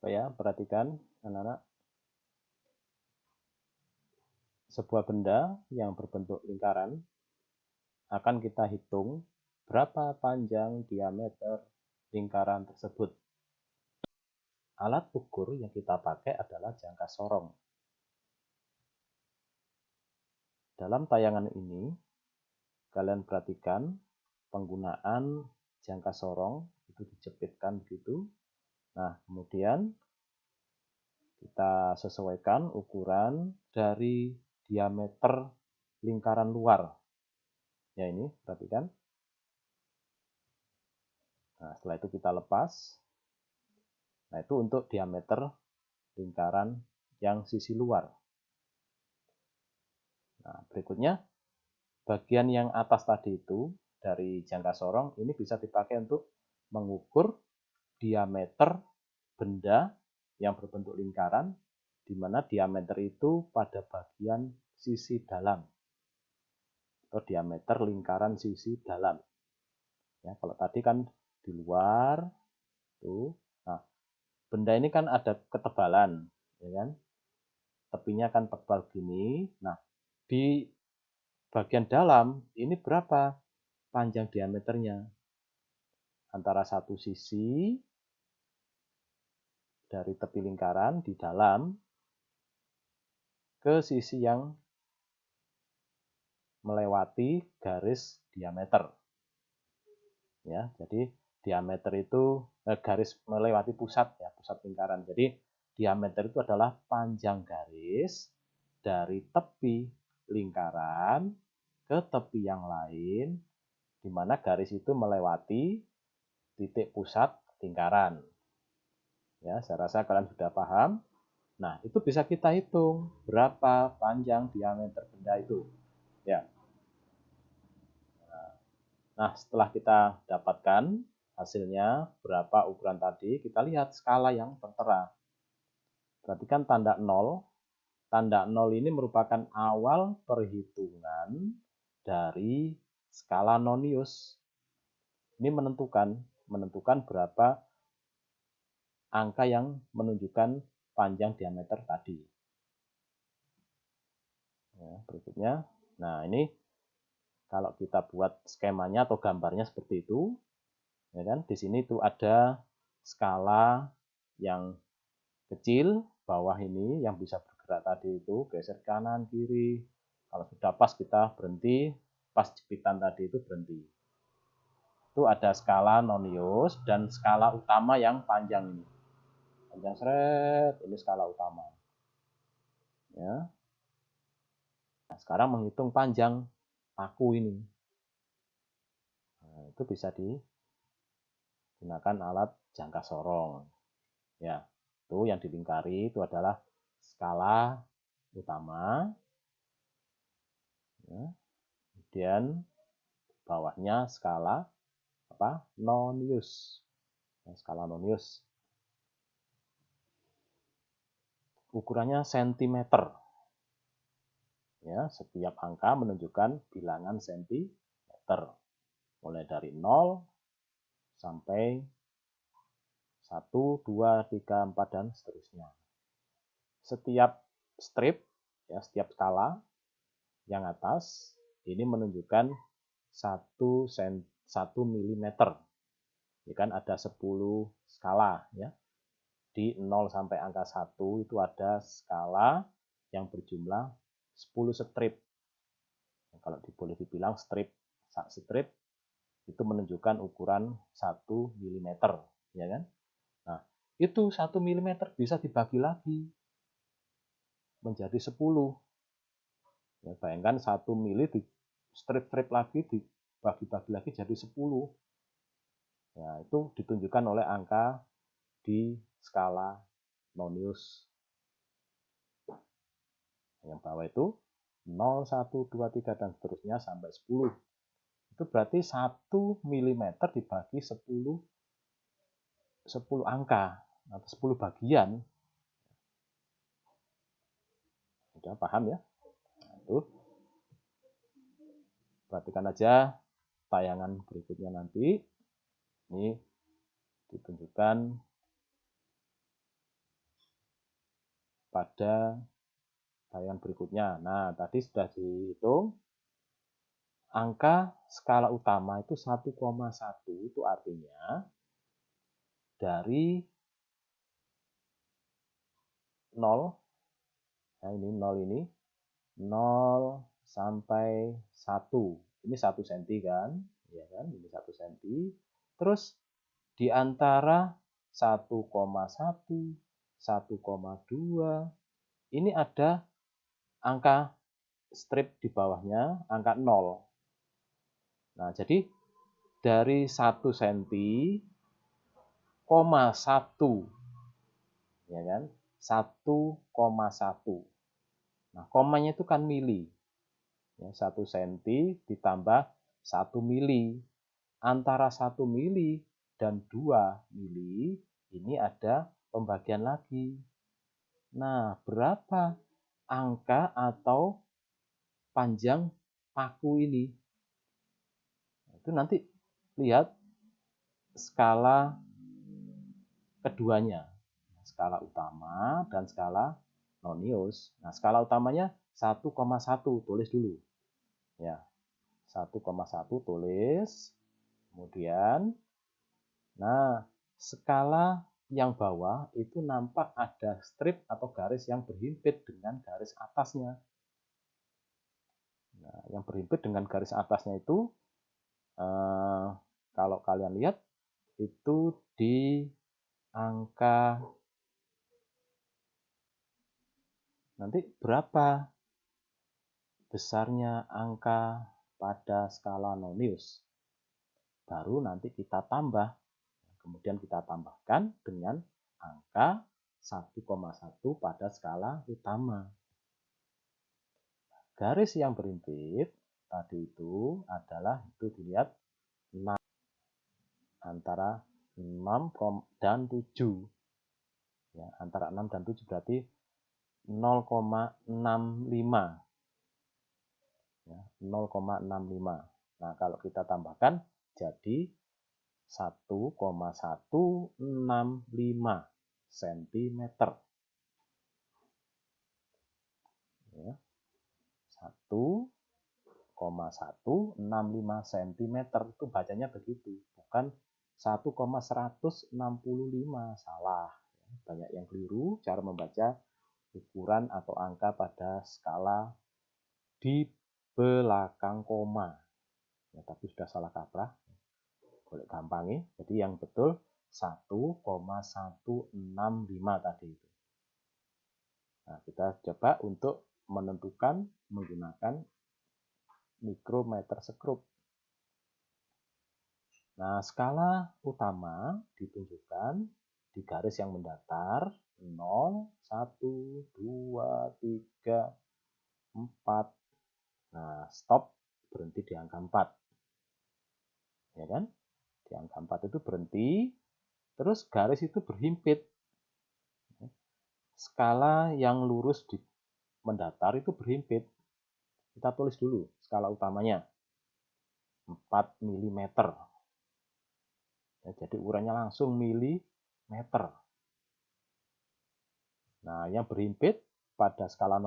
Ya, perhatikan anak-anak. Sebuah benda yang berbentuk lingkaran akan kita hitung berapa panjang diameter lingkaran tersebut. Alat ukur yang kita pakai adalah jangka sorong. Dalam tayangan ini, kalian perhatikan penggunaan jangka sorong itu dijepitkan begitu. Nah, kemudian kita sesuaikan ukuran dari diameter lingkaran luar. Ya, ini perhatikan. Nah, setelah itu kita lepas. Nah, itu untuk diameter lingkaran yang sisi luar. Nah, berikutnya bagian yang atas tadi itu dari jangka sorong ini bisa dipakai untuk mengukur diameter benda yang berbentuk lingkaran, di mana diameter itu pada bagian sisi dalam atau diameter lingkaran sisi dalam. Ya, kalau tadi kan di luar tuh. Nah, benda ini kan ada ketebalan, ya kan? Tepinya kan tebal gini. Nah, di bagian dalam ini berapa panjang diameternya? Antara satu sisi dari tepi lingkaran di dalam ke sisi yang melewati garis diameter. Ya, jadi diameter itu garis melewati pusat ya, pusat lingkaran. Jadi diameter itu adalah panjang garis dari tepi lingkaran ke tepi yang lain, di mana garis itu melewati titik pusat lingkaran. Ya, saya rasa kalian sudah paham. Nah, itu bisa kita hitung berapa panjang diameter benda itu. Ya. Nah, setelah kita dapatkan hasilnya berapa ukuran tadi, kita lihat skala yang tertera. Perhatikan tanda 0. Tanda 0 ini merupakan awal perhitungan dari skala nonius. Ini menentukan berapa angka yang menunjukkan panjang diameter tadi. Ya, berikutnya, nah ini kalau kita buat skemanya atau gambarnya seperti itu, ya kan? Di sini tuh ada skala yang kecil, bawah ini yang bisa bergerak tadi itu geser kanan kiri. Kalau sudah pas kita berhenti, pas jepitan tadi itu berhenti. Itu ada skala nonius dan skala utama yang panjang ini. Panjang seret, ini skala utama. Ya. Nah, sekarang menghitung panjang paku ini. Nah, itu bisa digunakan alat jangka sorong. Ya, itu yang dilingkari itu adalah skala utama. Ya. Kemudian bawahnya skala nonius. Nah, skala nonius. Ukurannya sentimeter. Ya, setiap angka menunjukkan bilangan sentimeter. Mulai dari 0 sampai 1, 2, 3, 4, dan seterusnya. Setiap strip, ya, setiap skala yang atas, ini menunjukkan 1 mm. Ya kan ada 10 skala. Ya. Di 0 sampai angka 1 itu ada skala yang berjumlah 10 strip. Kalau boleh dibilang strip itu menunjukkan ukuran 1 mm, ya kan? Nah, itu 1 mm bisa dibagi lagi menjadi 10. Ya, bayangkan 1 mili di strip-strip lagi dibagi-bagi lagi jadi 10. Ya, itu ditunjukkan oleh angka di skala nonius. Yang bawah itu 0, 1, 2, 3, dan seterusnya sampai 10. Itu berarti 1 mm dibagi 10 angka atau 10 bagian. Sudah paham ya? Nah, itu. Perhatikan aja tayangan berikutnya nanti. Ini ditunjukkan pada tayangan berikutnya. Nah, tadi sudah dihitung angka skala utama itu 1,1, itu artinya dari 0, nah ini 0 ini, 0 sampai 1. Ini 1 cm kan? Ya kan? Ini 1 cm. Terus di antara 1,1, 1,2, ini ada angka strip di bawahnya, angka 0. Nah, jadi dari 1 cm, 1, ya kan? 1,1. Nah, komanya itu kan mili. Ya, 1 cm ditambah 1 mili. Antara 1 mili dan 2 mili, ini ada pembagian lagi. Nah, berapa angka atau panjang paku ini? Itu nanti lihat skala keduanya. Skala utama dan skala nonius. Nah, skala utamanya 1,1, tulis dulu. Ya, 1,1 tulis. Kemudian, nah, skala yang bawah itu nampak ada strip atau garis yang berhimpit dengan garis atasnya. Nah, yang berhimpit dengan garis atasnya itu, kalau kalian lihat, itu di angka, nanti berapa besarnya angka pada skala nonius. Baru nanti kita tambah. Kemudian kita tambahkan dengan angka 1,1 pada skala utama. Garis yang berhimpit tadi itu adalah, itu dilihat 6, antara 6 dan 7. Ya, antara 6 dan 7 berarti 0,65. Ya, 0,65. Nah, kalau kita tambahkan jadi 1,165 cm. Ya, 1,165 cm itu bacanya begitu, bukan 1,165, salah. Banyak yang keliru cara membaca ukuran atau angka pada skala di belakang koma. Ya, tapi sudah salah kaprah. Boleh gampangnya. Jadi yang betul 1,165 tadi itu. Nah, kita coba untuk menentukan menggunakan mikrometer skrup. Nah, skala utama ditunjukkan di garis yang mendatar 0, 1, 2, 3, 4. Nah, stop, berhenti di angka 4. Ya kan? Di angka 4 itu berhenti, terus garis itu berhimpit. Skala yang lurus di mendatar itu berhimpit. Kita tulis dulu skala utamanya 4 mm. Ya, jadi ukurannya langsung milimeter. Nah, yang berhimpit pada skala